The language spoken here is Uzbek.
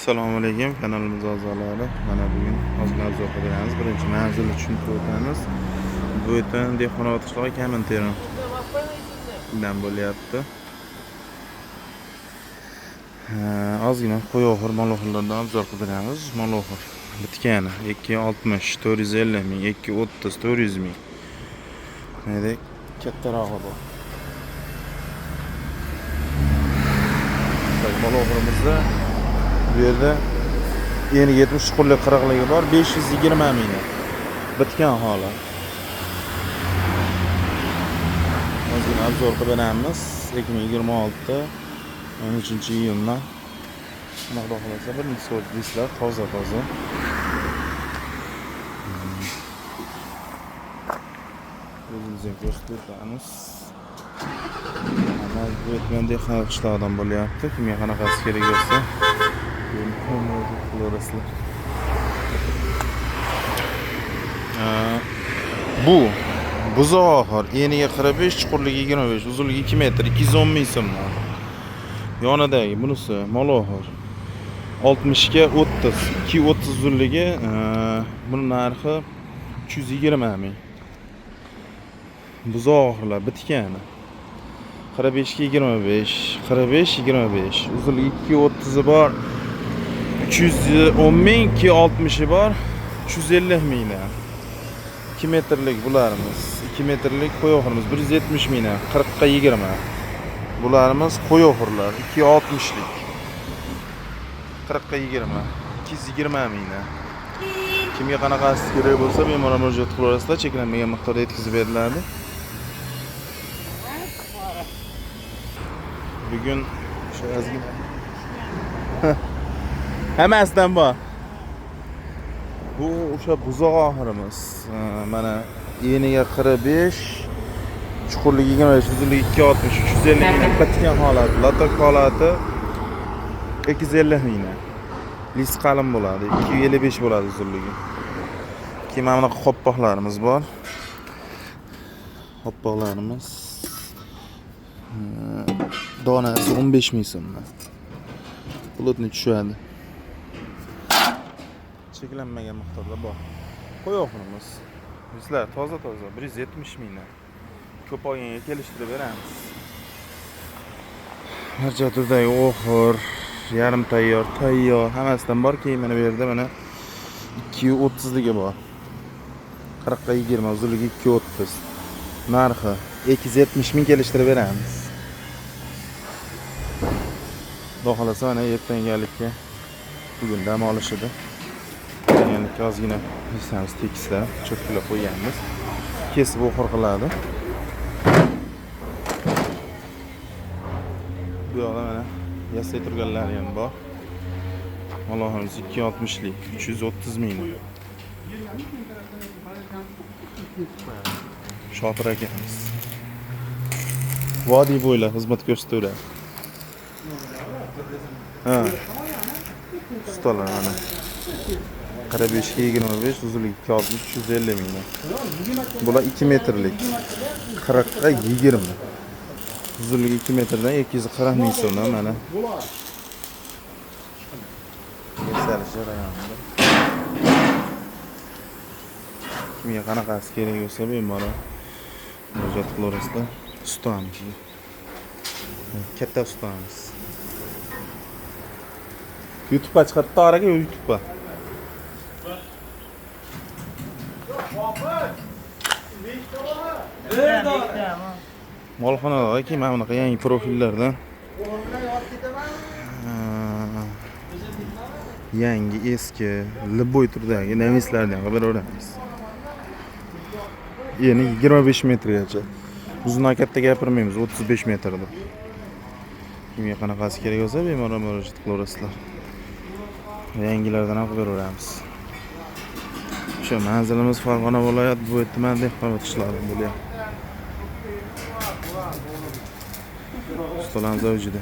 Assalomu alaykum kanalimiz a'zolari. Mana bugun ozgina obzor qilamiz. Birinchi manzilni tushuntirib o'tamiz. Bu yerdan dehqonobod qishlog'i Kominterndan bo'lyapti. Ozgina qo'yoqir maloxirlardan obzor qilamiz. Maloxir bitkani 260 450 ming, 230 400 ming. Mana kattarog'i bor. Maloxirimizda bu yerda yeni 70 chuqurlik qirg'iligi bor, 520 ming bitgan holi. Ozgina obzor qilamiz. 2026 13-iyunda xudo xolasa bir necha soat dislar toza. O'zimizga ko'rsatamiz. Bu etmen dehqon qishlog'idan bo'lyapti. Kimga qanaqasi kerak bo'lsa, qilaverasizlar. Bu buzoqor eniga 45, chuqurligi 25, uzunligi 2 metr, 210 ming so'mdan. Yonidagi bunisi maloxir 60 ga 30, 230 uzunligi, buni narxi 320 ming. Buzoqorlar bitkani 45 ga 25, 45 25, uzunligi 230 bor, 310 ming, 260 bor, 350 mingdan. 2 metrlik bularimiz, 2 metrlik qo'yoqirimiz 170 mingdan, 40 ga 20. Bularimiz qo'yoqirlar 260lik. 40 ga 20, 220 mingdan. Kimga qanaqasi kerak bo'lsa, bemalol murojaat qilaverasizlar, cheklanmagan miqdorda yetkazib beriladi. Bugün hammasidan bor. Bu o'sha buzoq oxirimiz. Mana eniga 45, chuqurligi 25, uzunligi 260, 350 mingdan bitgan holati, lotok holati 250 mingdan. Lis qalin bo'ladi, 255 bo'ladi uzunligi. Keyin mana bunaqa qoppoqlarimiz bor. Qoppoqlarimiz donasi 15 ming so'mdan. Bulutni tushadi. Cheklanmagan miqdorda bor. Qo'yoqimiz. Bizlar toza 170 mingdan. Ko'p oyga kelishtirib beramiz. Barcha turdagi oxir, yarim tayyor, hammasidan bor. Keyin mana bu yerda mana 230 ligi bor. 40 ga 20, uzunligi 230. Narxi 270 ming kelishtirib beramiz. Xudo xolasa mana ertangalikka bugun dam olish edi. Ertangalikka ozgina yesamiz tekislar, cho'kilib qo'yganmiz. Kesib o'xir qiladi. Bu yoqda mana yasay turganlari ham bor. Allohimiz 260lik, 330 ming. Shotir akamiz. Vodiy bo'ylab xizmat ko'rsataveradi. Ustalar mana 45 ga 25, uzunligi 260, 350 mingdan. Bular 2 metrlik. 40 ga 20. Uzunligi 2 metrdan 240 ming so'mdan mana. Yasalish jarayonida. Kimga qanaqasi kerak bo'lsa, bemalol murojaat qilaverasizlar. Ustamiz. Katta ustamiz. YouTube'ga chiqarib taraga YouTube'ga. Molxonalar keyin mana bunaqa yangi profillardan yangi, eski, liboy turdagi navislardan xabar beramiz. Yeni 25 metrgacha. Uzundan katta gapirmaymiz, 35 metrda. Kimga qanaqasi kerak bo'lsa, bemalol murojaat qilaverasizlar. Yangilardan ham xabar beramiz. O'sha manzilimiz Farg'ona viloyat Bo'y tuman dehqonobod qishlog'idan bo'lyapti. Ustalarimiz avjida.